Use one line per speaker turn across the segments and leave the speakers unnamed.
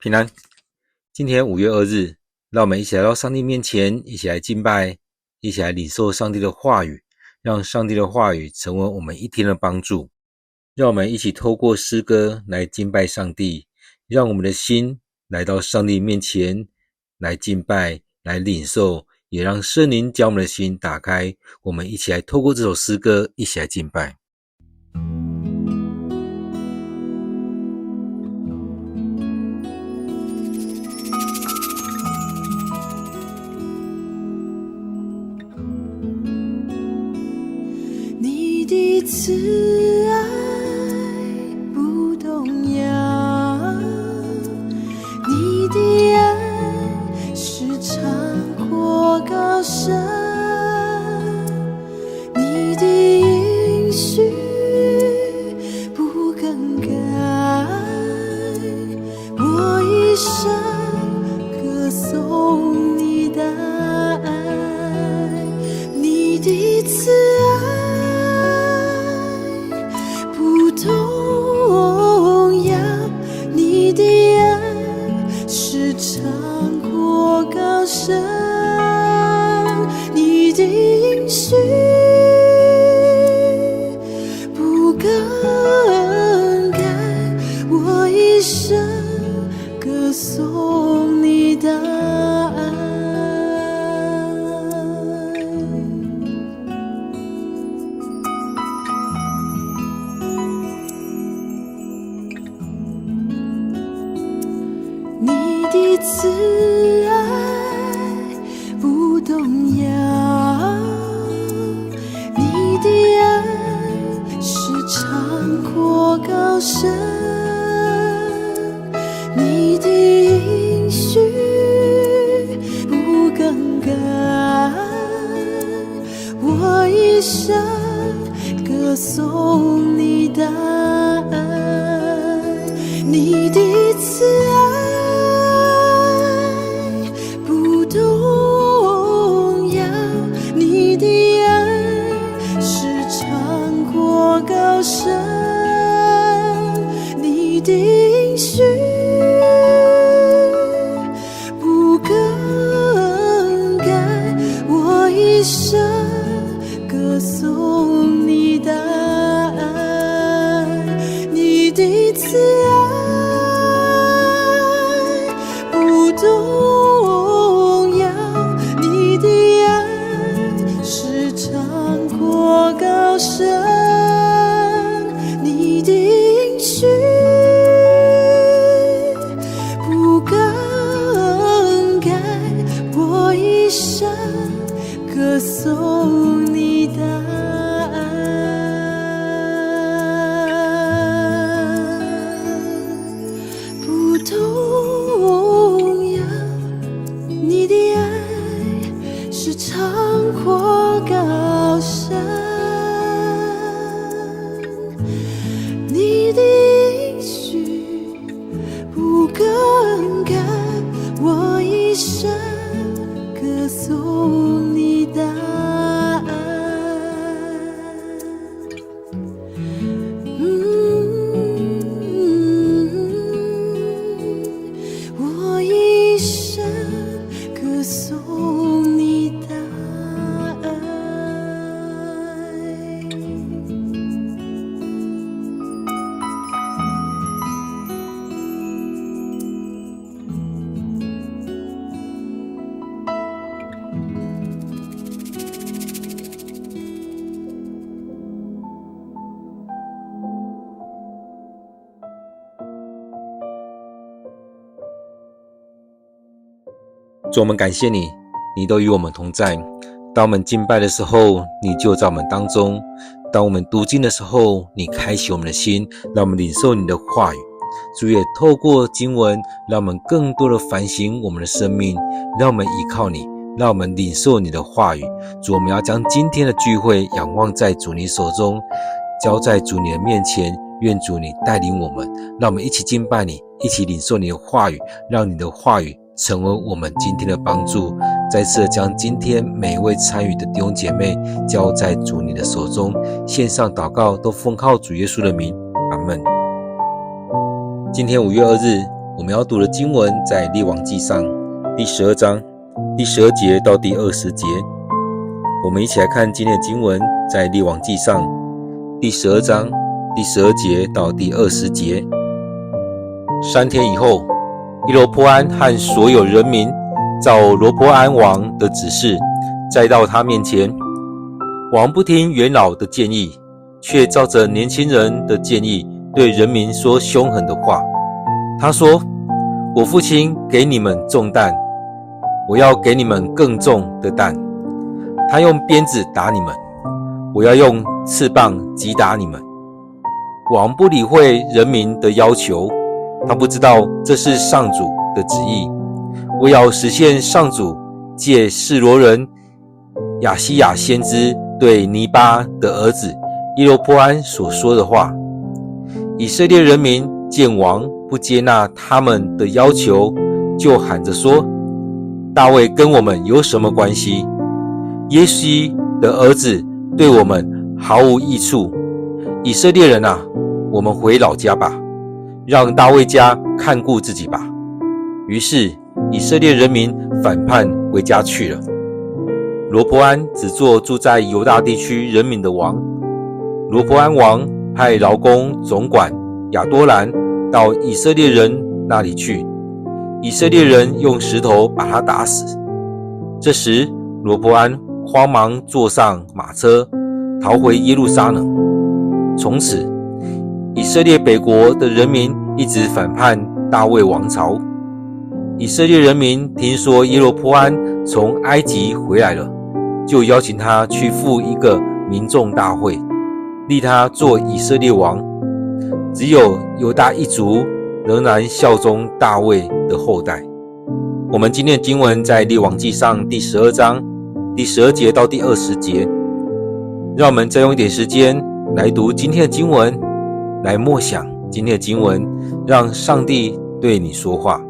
平安，今天5月2日，让我们一起来到上帝面前，一起来敬拜，一起来领受上帝的话语，让上帝的话语成为我们一天的帮助。让我们一起透过诗歌来敬拜上帝，让我们的心来到上帝面前来敬拜，来领受，也让圣灵将我们的心打开。我们一起来透过这首诗歌一起来敬拜。
你的慈爱不动摇，你的爱是长阔高深，你的应许不更改，我一生歌颂你的爱，你的慈爱动摇，你的爱是长阔高深，你的应许不更改，我一生歌颂你的爱。你的慈爱不动摇，你的爱是长阔高深，你的应许不更改，我一生歌颂你的爱，你的慈爱不动摇，你的爱是长阔高深，你的应许不更改，我一生歌颂你的爱，你的慈爱不动摇，你的爱是长阔高深，你的应许不更改，我一生歌颂你的爱，不动摇，你的爱是长阔高深，你的应许不更改，我一生歌颂你的爱。我一生歌颂你的爱。
主，我们感谢你，你都与我们同在。当我们敬拜的时候，你就在我们当中；当我们读经的时候，你开启我们的心，让我们领受你的话语。主也透过经文，让我们更多的反省我们的生命，让我们依靠你，让我们领受你的话语。主，我们要将今天的聚会仰望在主你手中，交在主你的面前，愿主你带领我们，让我们一起敬拜你，一起领受你的话语，让你的话语成为我们今天的帮助。再次将今天每一位参与的弟兄姐妹交在主你的手中，线上祷告都奉靠主耶稣的名，阿们。今天5月2日，我们要读的经文在列王纪上第12章第12节到第20节。我们一起来看今天的经文，在列王纪上第12章第12节到第20节。3天以后，耶罗波安和所有人民照罗波安王的指示，再到他面前。王不听元老的建议，却照着年轻人的建议，对人民说凶狠的话。他说：我父亲给你们重担，我要给你们更重的担。他用鞭子打你们，我要用翅膀击打你们。王不理会人民的要求，他不知道这是上主的旨意。我要实现上主借示罗人亚西亚先知对尼巴的儿子耶罗波安所说的话。以色列人民见王不接纳他们的要求，就喊着说：大卫跟我们有什么关系？耶西的儿子对我们毫无益处。以色列人啊，我们回老家吧，让大卫家看顾自己吧。于是以色列人民反叛回家去了。罗波安只做住在犹大地区人民的王。罗波安王派劳工总管亚多兰到以色列人那里去，以色列人用石头把他打死。这时罗波安慌忙坐上马车，逃回耶路撒冷。从此以色列北国的人民一直反叛大卫王朝。以色列人民听说耶罗波安从埃及回来了，就邀请他去赴一个民众大会，立他做以色列王。只有犹大一族仍然效忠大卫的后代。我们今天的经文在列王纪上第12章第12节到第20节。让我们再用一点时间来读今天的经文，来默想今天的经文，让上帝对你说话。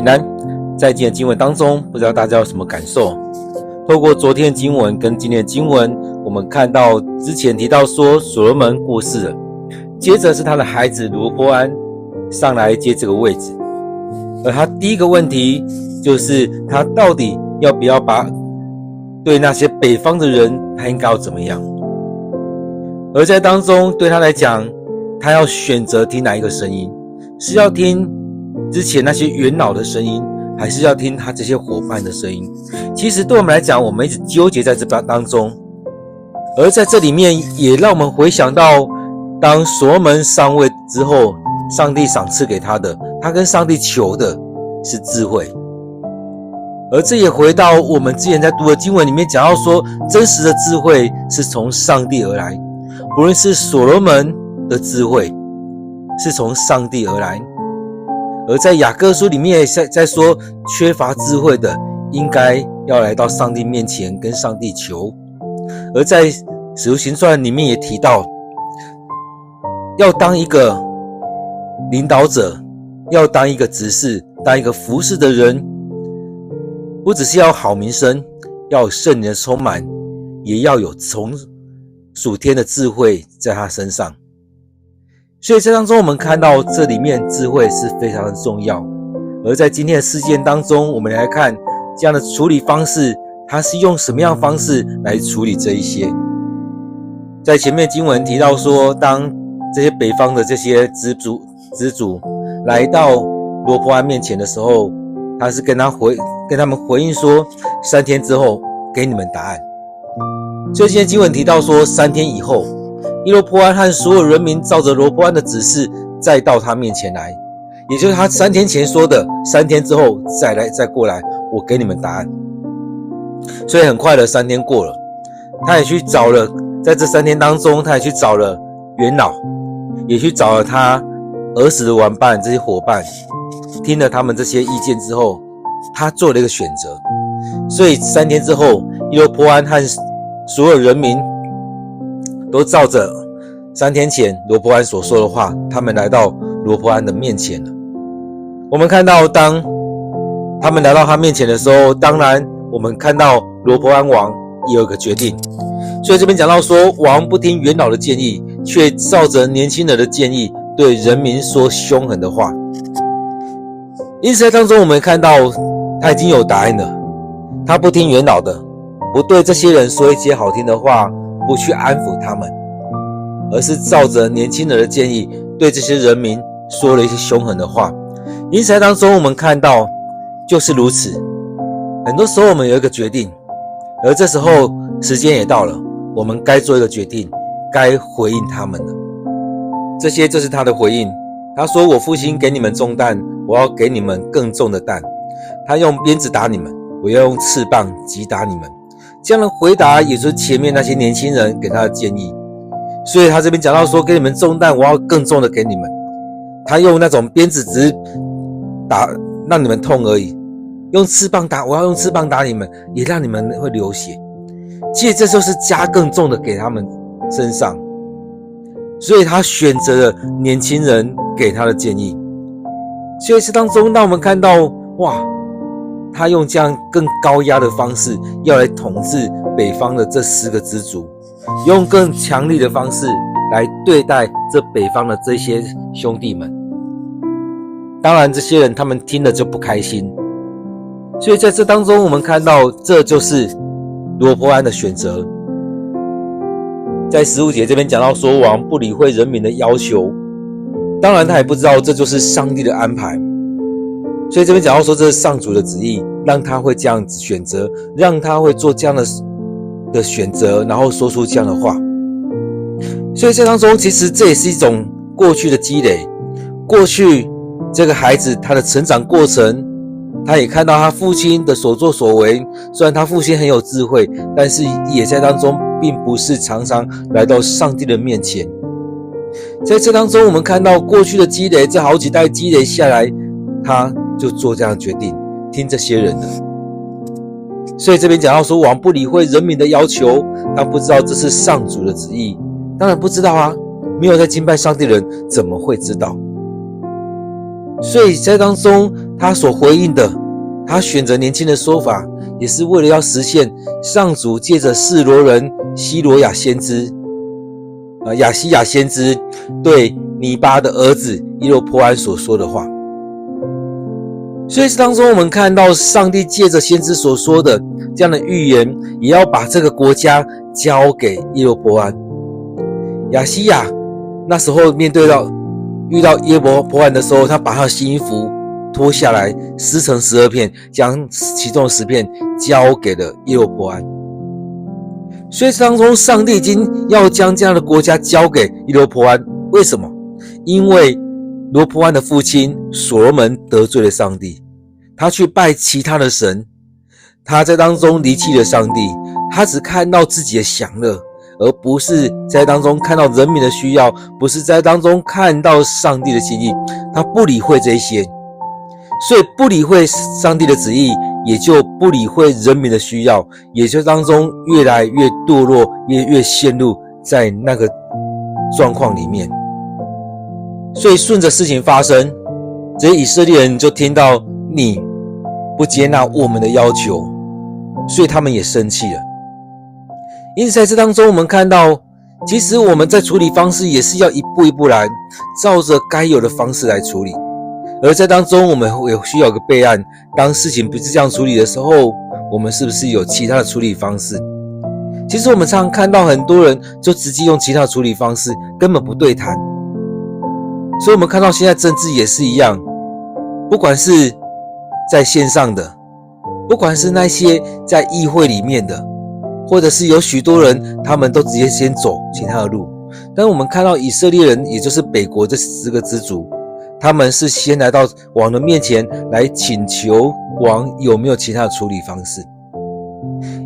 平安。在今天的经文当中，不知道大家有什么感受？透过昨天的经文跟今天的经文，我们看到之前提到说所罗门过世了，接着是他的孩子罗波安上来接这个位置，而他第一个问题就是他到底要不要对那些北方的人，他应该要怎么样？而在当中对他来讲，他要选择听哪一个声音？是要听之前那些元老的声音，还是要听他这些伙伴的声音？其实对我们来讲，我们一直纠结在这当中，而在这里面也让我们回想到，当所罗门上位之后，上帝赏赐给他的，他跟上帝求的是智慧。而这也回到我们之前在读的经文里面讲到说，真实的智慧是从上帝而来，不论是所罗门的智慧是从上帝而来，而在雅各书里面也在说，缺乏智慧的应该要来到上帝面前跟上帝求。而在使徒行传里面也提到，要当一个领导者，要当一个执事，当一个服侍的人，不只是要好名声，要有圣灵的充满，也要有从属天的智慧在他身上。所以在当中我们看到这里面智慧是非常的重要。而在今天的事件当中，我们来看这样的处理方式，他是用什么样的方式来处理这一些。在前面经文提到说，当这些北方的这些支主来到罗波安面前的时候，他是跟他们回应说，3天之后给你们答案。所以今天经文提到说，3天以后，耶罗波安和所有人民照着罗波安的指示再到他面前来，也就是他3天前说的，3天之后再过来，我给你们答案。所以很快的3天过了，他也去找了，在这3天当中，他也去找了元老，也去找了他儿时的玩伴，这些伙伴，听了他们这些意见之后，他做了一个选择。所以3天之后，耶罗波安和所有人民都照着3天前罗波安所说的话，他们来到罗波安的面前了。我们看到当他们来到他面前的时候，当然我们看到罗波安王也有一个决定。所以这边讲到说，王不听元老的建议，却照着年轻人的建议对人民说凶狠的话。因此在当中我们看到他已经有答案了，他不听元老的，不对这些人说一些好听的话，不去安抚他们，而是照着年轻人的建议对这些人民说了一些凶狠的话。因此在当中我们看到就是如此，很多时候我们有一个决定，而这时候时间也到了，我们该做一个决定，该回应他们了。这是他的回应。他说，我父亲给你们重担，我要给你们更重的担。他用鞭子打你们，我要用翅膀击打你们。这样的回答也就是前面那些年轻人给他的建议。所以他这边讲到说，给你们重担，我要更重的给你们。他用那种鞭子只是打让你们痛而已，用翅膀打，我要用翅膀打你们，也让你们会流血。其实这就是加更重的给他们身上。所以他选择了年轻人给他的建议。所以这当中让我们看到，哇，他用这样更高压的方式要来统治北方的这10个支族，用更强力的方式来对待这北方的这些兄弟们。当然这些人他们听了就不开心。所以在这当中我们看到，这就是罗波安的选择。在15节这边讲到说，王不理会人民的要求，当然他也不知道这就是上帝的安排。所以这边讲到说，这是上主的旨意，让他会这样子选择，让他会做这样的选择，然后说出这样的话。所以这当中其实这也是一种过去的积累。过去这个孩子他的成长过程，他也看到他父亲的所作所为，虽然他父亲很有智慧，但是也在当中并不是常常来到上帝的面前。在这当中我们看到过去的积累，这好几代积累下来，他就做这样的决定，听这些人的。所以这边讲到说，王不理会人民的要求，他不知道这是上主的旨意。当然不知道啊，没有在敬拜上帝的人怎么会知道？所以在当中他所回应的，他选择年轻的说法，也是为了要实现上主借着示罗人希罗亚先知亚西亚先知对尼巴的儿子耶罗波安所说的话。所以当中我们看到上帝借着先知所说的这样的预言，也要把这个国家交给耶罗波安。亚西亚那时候遇到耶罗波安的时候，他把他的新衣服脱下来撕成12片，将其中的10片交给了耶罗波安。所以当中上帝已经要将这样的国家交给耶罗波安，为什么？因为罗波安的父亲所罗门得罪了上帝，他去拜其他的神，他在当中离弃了上帝，他只看到自己的享乐，而不是在当中看到人民的需要，不是在当中看到上帝的心意，他不理会这些，所以不理会上帝的旨意，也就不理会人民的需要，也就当中越来越堕落，越陷入在那个状况里面。所以顺着事情发生，这些以色列人就听到你不接纳我们的要求，所以他们也生气了。因此在这当中我们看到，其实我们在处理方式也是要一步一步来，照着该有的方式来处理。而在当中我们也需要有个备案，当事情不是这样处理的时候，我们是不是有其他的处理方式？其实我们常常看到很多人就直接用其他的处理方式，根本不对谈。所以我们看到现在政治也是一样，不管是在线上的，不管是那些在议会里面的，或者是有许多人他们都直接先走其他的路。但我们看到以色列人，也就是北国这10个支族，他们是先来到王的面前来请求王有没有其他的处理方式。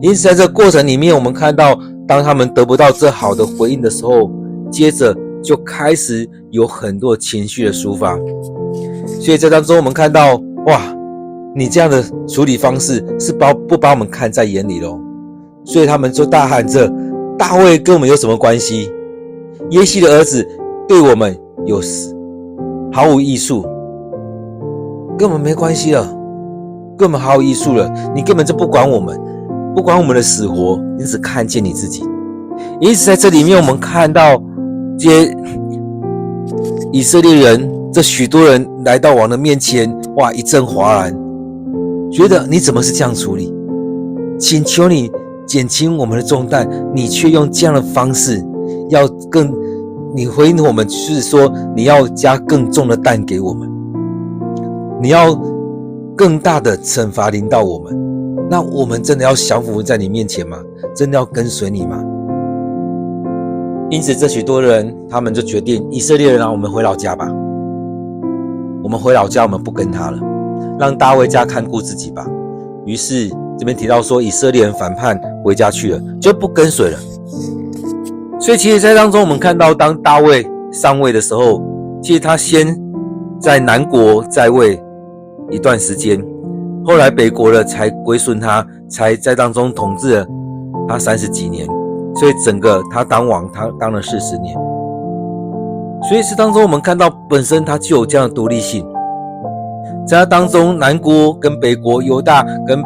因此在这个过程里面，我们看到当他们得不到这好的回应的时候，接着就开始有很多情绪的抒发。所以在当中我们看到，哇，你这样的处理方式是不把我们看在眼里咯。所以他们就大喊着，大卫跟我们有什么关系？耶西的儿子对我们有毫无益处，跟我们没关系了，跟我们毫无益处了，你根本就不管我们，不管我们的死活，你只看见你自己。因此在这里面我们看到这些以色列人，这许多人来到王的面前，哇，一阵哗然，觉得你怎么是这样处理？请求你减轻我们的重担，你却用这样的方式，你回应我们是说你要加更重的担给我们，你要更大的惩罚临到我们。那我们真的要降服在你面前吗？真的要跟随你吗？因此这许多人他们就决定，以色列人啊，我们回老家吧，我们回老家，我们不跟他了，让大卫家看顾自己吧。于是这边提到说，以色列人反叛回家去了，就不跟随了。所以其实在当中我们看到，当大卫上位的时候，其实他先在南国在位一段时间，后来北国了才归顺他，才在当中统治了他30几年。所以整个他当王，他当了40年。所以是当中我们看到本身他就有这样的独立性。在他当中，南国跟北国，犹大跟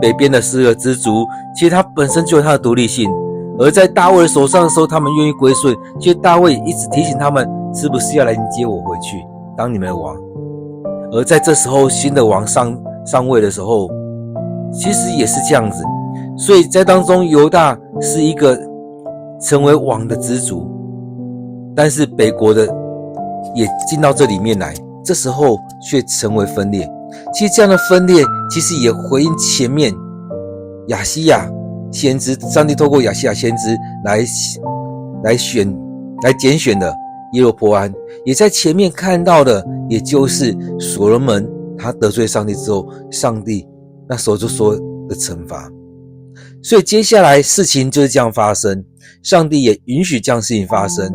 北边的4个支族，其实他本身就有他的独立性。而在大卫的手上的时候，他们愿意归顺，其实大卫一直提醒他们，是不是要来迎接我回去当你们的王。而在这时候新的王上位的时候，其实也是这样子。所以在当中犹大是一个成为王的支族，但是北国的也进到这里面来，这时候却成为分裂。其实这样的分裂其实也回应前面亚西亚先知，上帝透过亚西亚先知来拣选的耶罗波安，也在前面看到的，也就是所罗门他得罪上帝之后，上帝那时候就说的惩罚。所以接下来事情就是这样发生，上帝也允许这样的事情发生，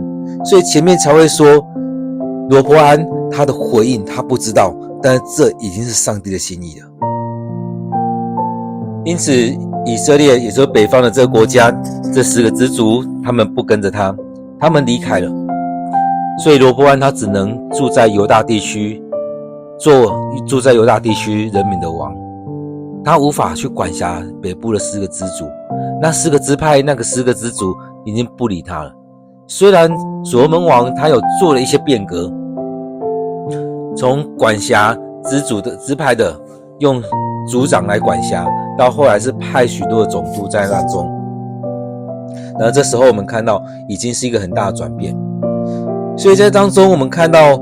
所以前面才会说罗波安他的回应他不知道，但是这已经是上帝的心意了。因此以色列也就是北方的这个国家，这10个支族他们不跟着他，他们离开了，所以罗波安他只能住在犹大地区，住在犹大地区人民的王，他无法去管辖北部的10个支族，那10个支派，那个10个支族已经不理他了。虽然所罗门王他有做了一些变革，从管辖支族的支派的用族长来管辖，到后来是派许多的总督在那中，然后这时候我们看到已经是一个很大的转变。所以在当中我们看到，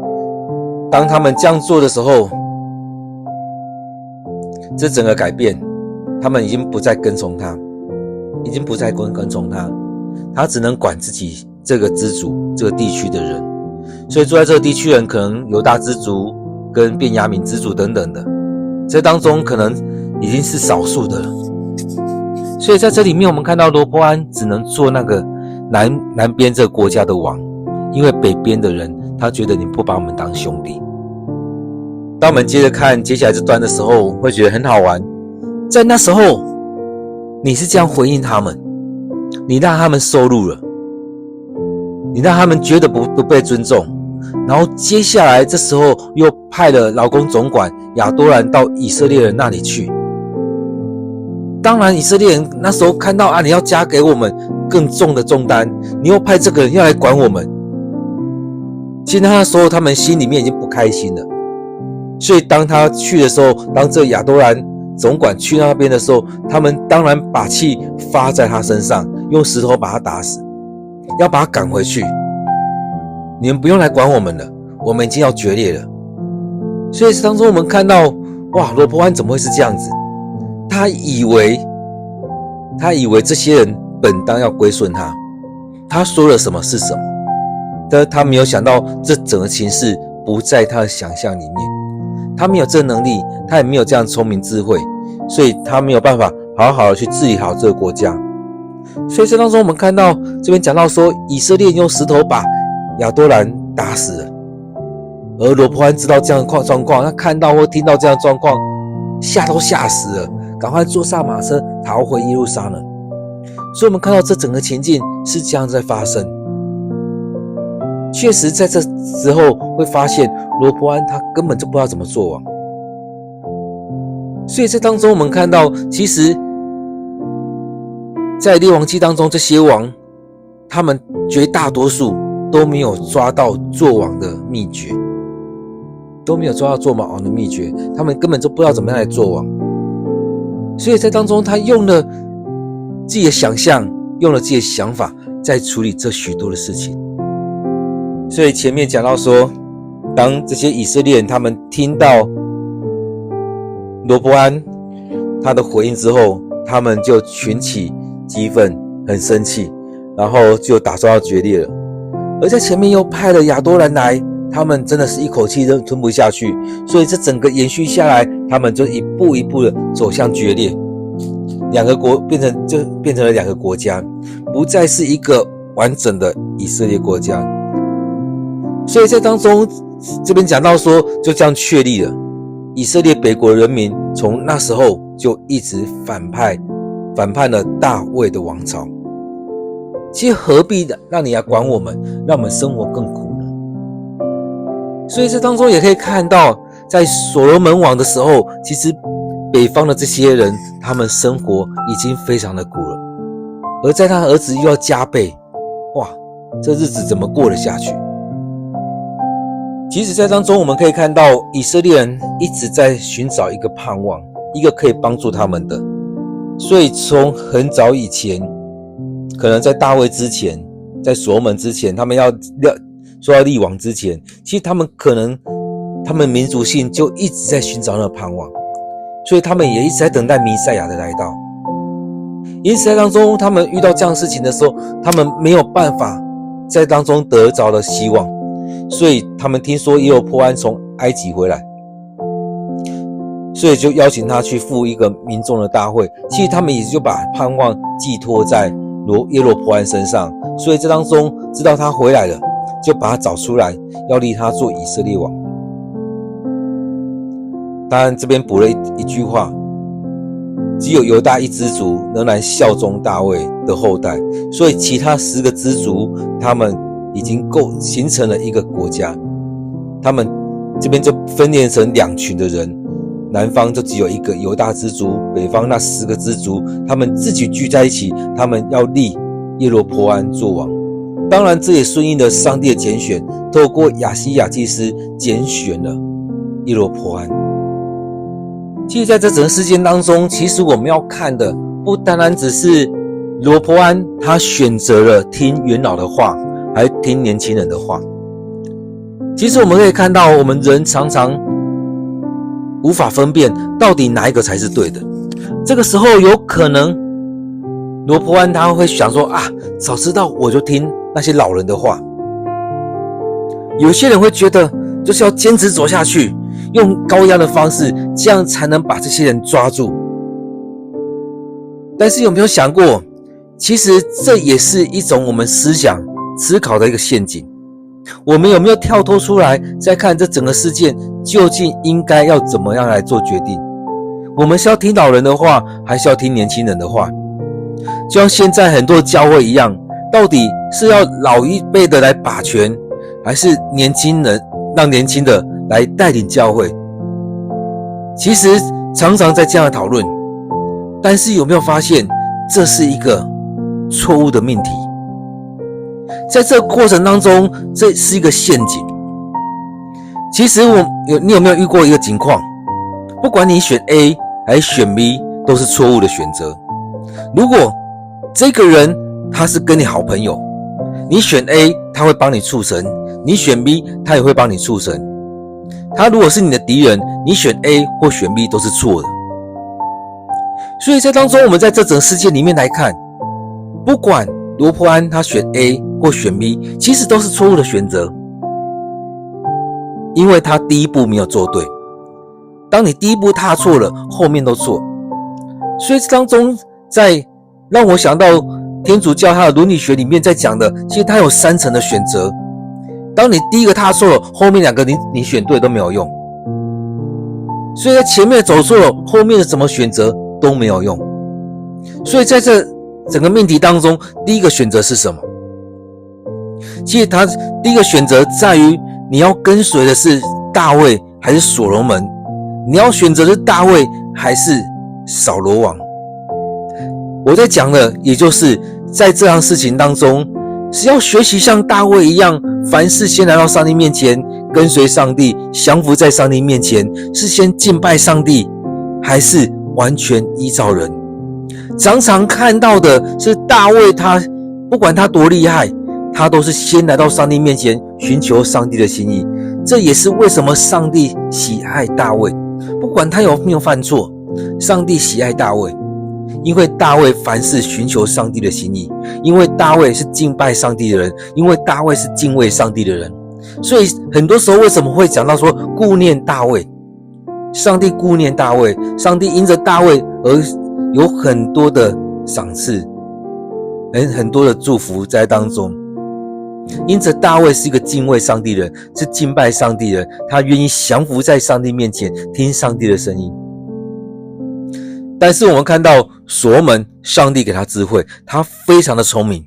当他们这样做的时候，这整个改变，他们已经不再跟从他，已经不再跟从他，他只能管自己这个支族这个地区的人。所以住在这个地区人可能犹大支族跟便雅悯支族等等的，这当中可能已经是少数的了。所以在这里面我们看到罗波安只能做那个南边这个国家的王，因为北边的人他觉得你不把我们当兄弟。当我们接着看接下来这段的时候，会觉得很好玩。在那时候你是这样回应他们，你让他们受辱了，你让他们觉得不被尊重，然后接下来这时候又派了劳工总管亚多兰到以色列人那里去。当然以色列人那时候看到你要加给我们更重的重担，你又派这个人要来管我们，其实那时候他们心里面已经不开心了。所以当他去的时候，当这亚多兰总管去那边的时候，他们当然把气发在他身上，用石头把他打死，要把他赶回去。你们不用来管我们了，我们已经要决裂了。所以当中我们看到，哇，罗波安怎么会是这样子？他以为这些人本当要归顺他，他说了什么是什么，但他没有想到这整个情势不在他的想象里面。他没有这能力，他也没有这样聪明智慧，所以他没有办法好好的去治理好这个国家。所以这当中我们看到这边讲到说，以色列用石头把亚多兰打死了，而罗波安知道这样的状况，他看到或听到这样的状况，吓死了，赶快坐上马车逃回耶路撒冷。所以我们看到这整个情境是这样在发生。确实在这时候会发现罗波安他根本就不知道怎么做王。所以在当中我们看到，其实在列王记当中，这些王他们绝大多数都没有抓到做王的秘诀，他们根本就不知道怎么样来做王。所以在当中他用了自己的想象，用了自己的想法在处理这许多的事情。所以前面讲到说，当这些以色列人他们听到罗波安他的回应之后，他们就群起激愤，很生气，然后就打算要决裂了。而在前面又派了亚多兰来，他们真的是一口气都吞不下去，所以这整个延续下来，他们就一步一步的走向决裂，两个国变成了两个国家，不再是一个完整的以色列国家。所以在当中这边讲到说，就这样确立了以色列北国人民从那时候就一直反叛了大卫的王朝。其实何必的让你来管我们，让我们生活更苦呢？所以这当中也可以看到，在所罗门王的时候，其实北方的这些人他们生活已经非常的苦了，而在他儿子又要加倍，哇，这日子怎么过得下去？其实在当中我们可以看到，以色列人一直在寻找一个盼望，一个可以帮助他们的。所以从很早以前，可能在大卫之前，在所罗门之前，他们要立王之前，其实他们民族性就一直在寻找那个盼望，所以他们也一直在等待弥赛亚的来到。因此在当中他们遇到这样的事情的时候，他们没有办法在当中得着了希望，所以他们听说耶罗波安从埃及回来，所以就邀请他去赴一个民众的大会。其实他们也就把盼望寄托在耶罗波安身上，所以这当中知道他回来了，就把他找出来，要立他做以色列王。当然这边补了一句话，只有犹大一支族仍然效忠大卫的后代，所以其他10个支族他们已经形成了一个国家，他们这边就分裂成2群的人，南方就只有一个犹大支族，北方那10个支族，他们自己聚在一起，他们要立耶罗波安做王。当然这也顺应了上帝的拣选，透过亚西亚祭司拣选了耶罗波安。其实在这整个事件当中，其实我们要看的不单单只是罗波安他选择了听元老的话，还听年轻人的话。其实我们可以看到，我们人常常无法分辨到底哪一个才是对的。这个时候有可能罗波安他会想说啊，早知道我就听那些老人的话。有些人会觉得就是要坚持走下去，用高压的方式，这样才能把这些人抓住。但是有没有想过，其实这也是一种我们思想思考的一个陷阱。我们有没有跳脱出来，再看这整个事件究竟应该要怎么样来做决定？我们是要听老人的话，还是要听年轻人的话？就像现在很多教会一样，到底是要老一辈的来把权，还是年轻人让年轻的来带领教会？其实常常在这样的讨论，但是有没有发现这是一个错误的命题？在这个过程当中，这是一个陷阱。其实你有没有遇过一个情况？不管你选 A 还是选 B， 都是错误的选择。如果这个人他是跟你好朋友，你选 A 他会帮你促成，你选 B 他也会帮你促成。他如果是你的敌人，你选 A 或选 B 都是错的。所以在当中，我们在这整个事件里面来看，不管罗波安他选 A 或选 B， 其实都是错误的选择，因为他第一步没有做对。当你第一步踏错了，后面都错。所以这当中在让我想到天主教它的伦理学里面在讲的，其实它有3层的选择。当你第一个踏错了，后面2个你选对都没有用。所以在前面走错了，后面的怎么选择都没有用。所以在这整个命题当中，第一个选择是什么？其实他第一个选择在于你要跟随的是大卫还是所罗门，你要选择的是大卫还是扫罗王。我在讲的也就是在这样事情当中，是要学习像大卫一样，凡事先来到上帝面前，跟随上帝，降服在上帝面前，是先敬拜上帝，还是完全依照人？常常看到的是大卫，他不管他多厉害，他都是先来到上帝面前，寻求上帝的心意。这也是为什么上帝喜爱大卫，不管他有没有犯错，上帝喜爱大卫，因为大卫凡事寻求上帝的心意，因为大卫是敬拜上帝的人，因为大卫是敬畏上帝的人。所以很多时候为什么会讲到说顾念大卫？上帝顾念大卫，上帝因着大卫而有很多的赏赐，很多的祝福在当中。因着大卫是一个敬畏上帝的人，是敬拜上帝的人，他愿意降服在上帝面前，听上帝的声音。但是我们看到所罗门，上帝给他智慧，他非常的聪明，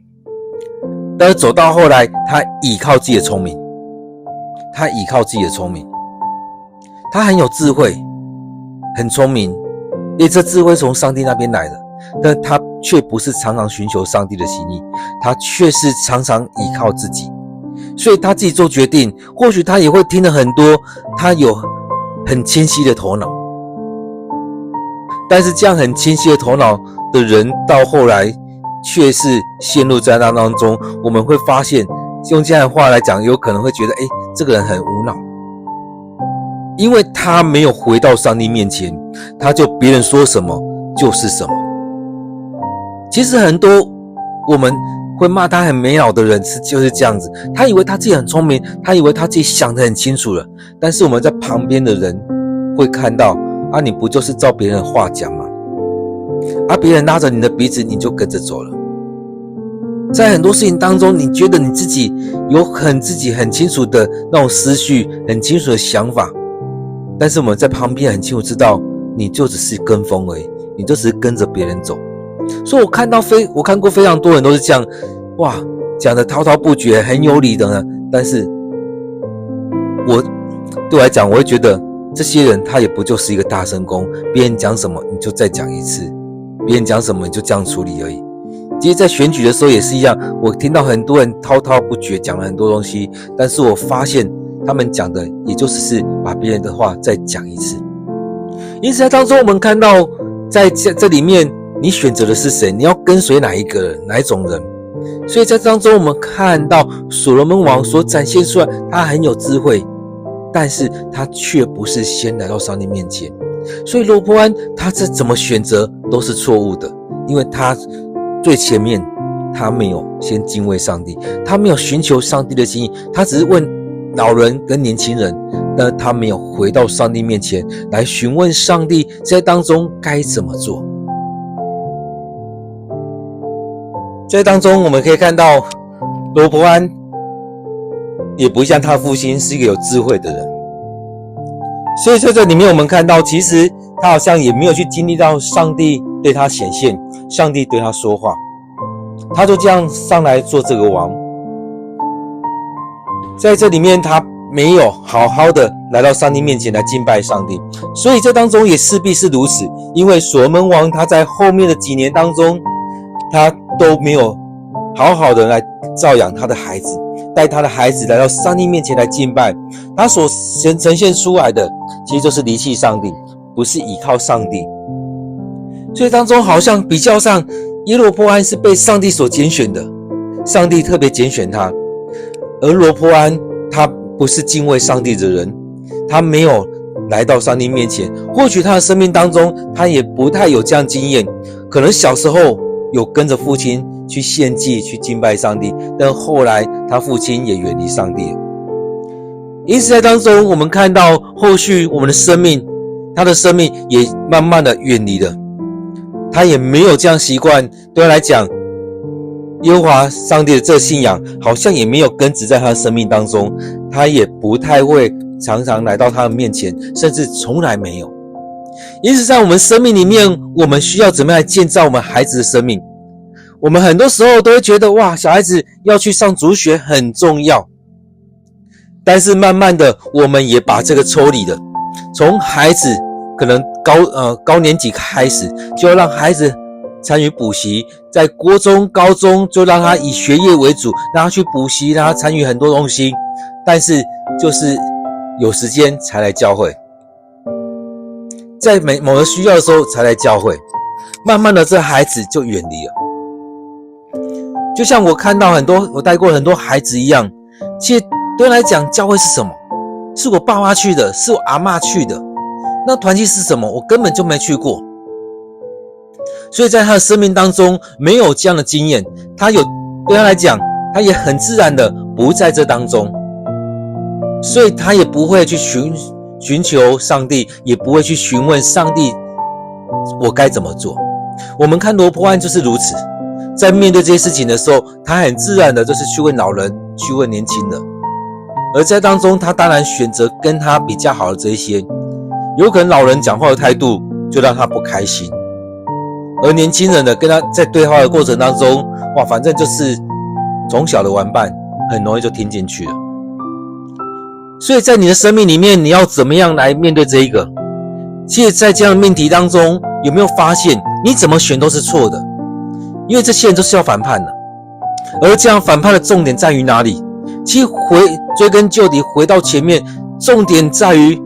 但是走到后来，他倚靠自己的聪明，他很有智慧，很聪明，因为这智慧从上帝那边来的，但他却不是常常寻求上帝的心意，他却是常常依靠自己，所以他自己做决定，或许他也会听了很多，他有很清晰的头脑，但是这样很清晰的头脑的人，到后来却是陷入在那当中。我们会发现，用这样的话来讲，有可能会觉得，这个人很无脑，因为他没有回到上帝面前，他就别人说什么就是什么。其实很多我们会骂他很没脑的人就是这样子，他以为他自己很聪明，他以为他自己想得很清楚了，但是我们在旁边的人会看到，你不就是照别人的话讲吗？别人拉着你的鼻子，你就跟着走了。在很多事情当中，你觉得你自己有自己很清楚的那种思绪，很清楚的想法，但是我们在旁边很清楚知道，你就只是跟风而已，你就只是跟着别人走。所以我看过非常多人都是这样，讲的滔滔不绝，很有理的呢，但是我对我来讲，我会觉得这些人他也不就是一个大声公，别人讲什么你就再讲一次，别人讲什么你就这样处理而已。其实在选举的时候也是一样，我听到很多人滔滔不绝讲了很多东西，但是我发现他们讲的也就是把别人的话再讲一次。因此在当中我们看到在这里面你选择的是谁，你要跟随哪一个人，哪一种人。所以在当中我们看到所罗门王所展现出来他很有智慧，但是他却不是先来到上帝面前。所以罗波安他这怎么选择都是错误的，因为他最前面他没有先敬畏上帝，他没有寻求上帝的心意，他只是问老人跟年轻人，但他没有回到上帝面前来询问上帝在当中该怎么做。在当中我们可以看到罗波安也不像他父亲是一个有智慧的人，所以在这里面我们看到其实他好像也没有去经历到上帝对他显现，上帝对他说话，他就这样上来做这个王。在这里面他没有好好的来到上帝面前来敬拜上帝，所以这当中也势必是如此，因为所罗门王他在后面的几年当中他都没有好好的来照养他的孩子，带他的孩子来到上帝面前来敬拜，他所呈现出来的其实就是离弃上帝，不是依靠上帝。所以当中好像比较上耶罗波安是被上帝所拣选的，上帝特别拣选他，而罗波安他不是敬畏上帝的人，他没有来到上帝面前，或许他的生命当中他也不太有这样经验，可能小时候有跟着父亲去献祭去敬拜上帝，但后来他父亲也远离上帝了。因此在当中我们看到后续我们的生命，他的生命也慢慢的远离了，他也没有这样习惯，对他来讲耶和华上帝的这信仰好像也没有根植在他的生命当中，他也不太会常常来到他的面前，甚至从来没有。因此在我们生命里面，我们需要怎么样来建造我们孩子的生命。我们很多时候都会觉得哇，小孩子要去上主学很重要，但是慢慢的我们也把这个抽离了，从孩子可能高年级开始就要让孩子参与补习，在国中高中就让他以学业为主，让他去补习，让他参与很多东西，但是就是有时间才来教会，在某个需要的时候才来教会，慢慢的这孩子就远离了。就像我看到我带过很多孩子一样，其实对他来讲教会是什么，是我爸妈去的，是我阿嬷去的，那团契是什么，我根本就没去过。所以在他的生命当中没有这样的经验，对他来讲他也很自然的不在这当中，所以他也不会去寻求上帝，也不会去询问上帝我该怎么做。我们看罗波安就是如此，在面对这些事情的时候，他很自然的就是去问老人，去问年轻人，而在当中他当然选择跟他比较好的这一些，有可能老人讲话的态度就让他不开心，而年轻人呢跟他在对话的过程当中，哇，反正就是从小的玩伴，很容易就听进去了。所以在你的生命里面，你要怎么样来面对这一个？其实在这样的命题当中，有没有发现你怎么选都是错的？因为这些人都是要反叛的，而这样反叛的重点在于哪里？其实追根究底，回到前面，重点在于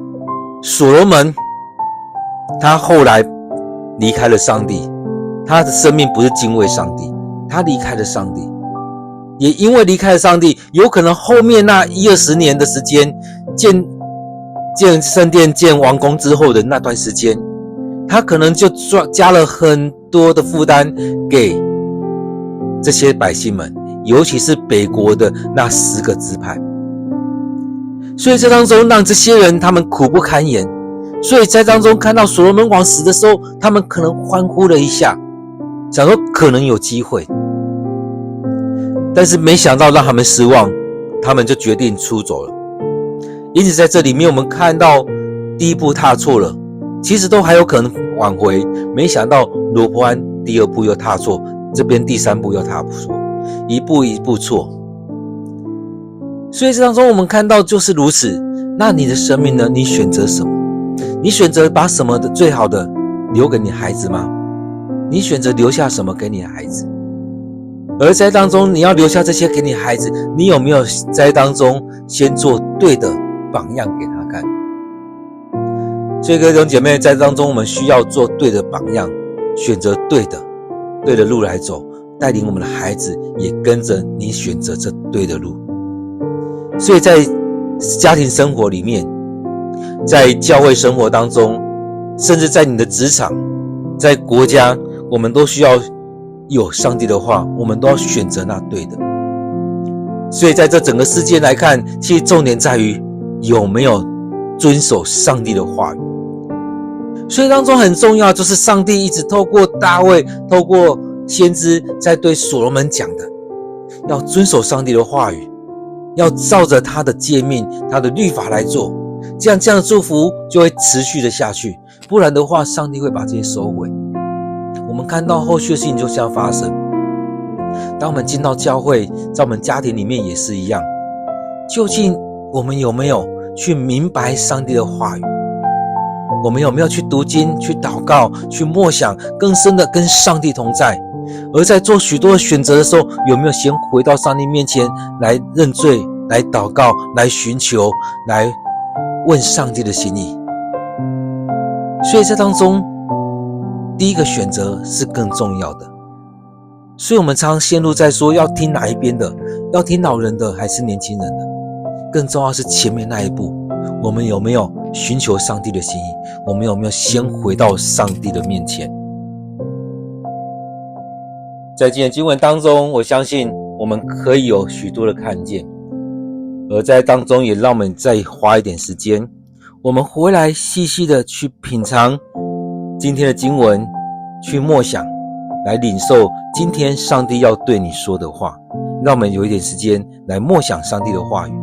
所罗门，他后来离开了上帝，他的生命不是敬畏上帝，他离开了上帝，也因为离开了上帝，有可能后面那10-20年的时间，建圣殿建王宫之后的那段时间，他可能就加了很多的负担给这些百姓们，尤其是北国的那10个支派。所以这当中让这些人他们苦不堪言，所以在当中看到所罗门王死的时候，他们可能欢呼了一下，想说可能有机会，但是没想到让他们失望，他们就决定出走了。因此在这里面我们看到第一步踏错了，其实都还有可能挽回，没想到罗波安第2步又踏错，这边第3步又踏错，一步一步错。所以这当中我们看到就是如此，那你的生命呢？你选择什么？你选择把什么的最好的留给你孩子吗？你选择留下什么给你的孩子？而在当中你要留下这些给你孩子，你有没有在当中先做对的榜样给他看？所以各位弟兄姐妹，在当中我们需要做对的榜样，选择对的路来走，带领我们的孩子也跟着你选择这对的路。所以在家庭生活里面，在教会生活当中，甚至在你的职场，在国家，我们都需要有上帝的话，我们都要选择那对的。所以在这整个世界来看，其实重点在于有没有遵守上帝的话语。所以当中很重要，就是上帝一直透过大卫，透过先知在对所罗门讲的，要遵守上帝的话语，要照着他的诫命，他的律法来做，这样的祝福就会持续的下去。不然的话，上帝会把这些收回。我们看到后续的事情就这样发生。当我们进到教会，在我们家庭里面也是一样，究竟我们有没有去明白上帝的话语？我们有没有去读经、去祷告、去默想，更深的跟上帝同在？而在做许多的选择的时候，有没有先回到上帝面前来认罪、来祷告、来寻求、来问上帝的心意？所以在当中，第一个选择是更重要的。所以我们常常陷入在说要听哪一边的，要听老人的还是年轻人的？更重要是前面那一步，我们有没有寻求上帝的心意？我们有没有先回到上帝的面前？在今天经文当中，我相信我们可以有许多的看见，而在当中也让我们再花一点时间，我们回来细细的去品尝今天的经文，去默想，来领受今天上帝要对你说的话。让我们有一点时间来默想上帝的话语。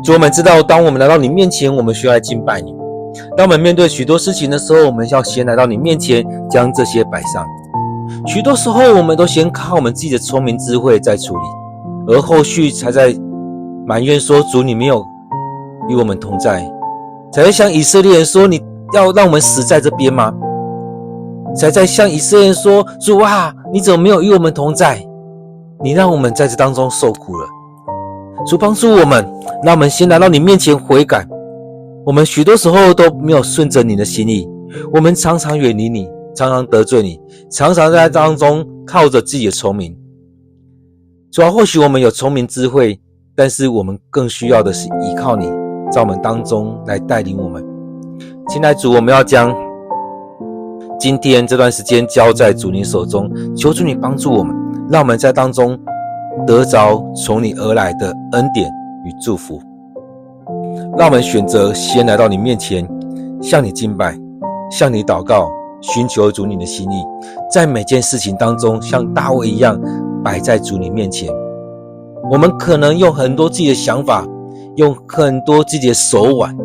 主，我们知道，当我们来到你面前，我们需要来敬拜你。当我们面对许多事情的时候，我们要先来到你面前，将这些摆上。许多时候，我们都先靠我们自己的聪明智慧在处理，而后续才在埋怨说主你没有与我们同在，才会向以色列人说你要让我们死在这边吗？才在向以色列人说主啊，你怎么没有与我们同在？你让我们在这当中受苦了。主帮助我们，让我们先来到你面前悔改。我们许多时候都没有顺着你的心意，我们常常远离你，常常得罪你，常常在当中靠着自己的聪明。主啊，或许我们有聪明智慧，但是我们更需要的是依靠你，在我们当中来带领我们。亲爱的主，我们要将今天这段时间交在主你手中，求主你帮助我们，让我们在当中得着从你而来的恩典与祝福。让我们选择先来到你面前，向你敬拜，向你祷告，寻求主你的心意，在每件事情当中像大卫一样摆在主你面前。我们可能用很多自己的想法，用很多自己的手腕，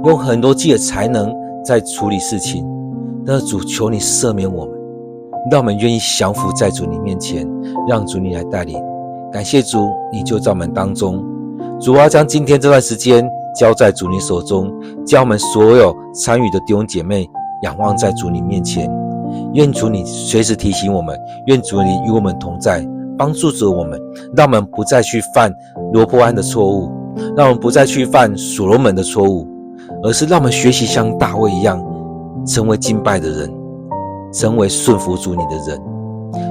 用很多自己的才能在处理事情，但是主求你赦免我们，让我们愿意降服在主你面前，让主你来带领。感谢主，你就在我们当中。主啊，将今天这段时间交在主你手中，将我们所有参与的弟兄姐妹仰望在主你面前。愿主你随时提醒我们，愿主你与我们同在，帮助着我们，让我们不再去犯罗波安的错误，让我们不再去犯所罗门的错误，而是让我们学习像大卫一样，成为敬拜的人，成为顺服主你的人。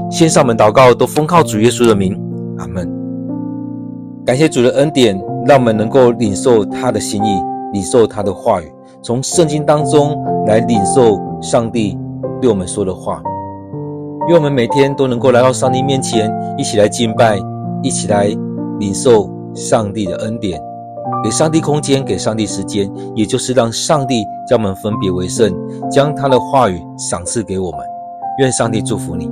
献上我们祷告，都奉靠主耶稣的名，阿们。感谢主的恩典，让我们能够领受他的心意，领受他的话语，从圣经当中来领受上帝对我们说的话。愿我们每天都能够来到上帝面前，一起来敬拜，一起来领受上帝的恩典，给上帝空间，给上帝时间，也就是让上帝将我们分别为圣，将他的话语赏赐给我们。愿上帝祝福你。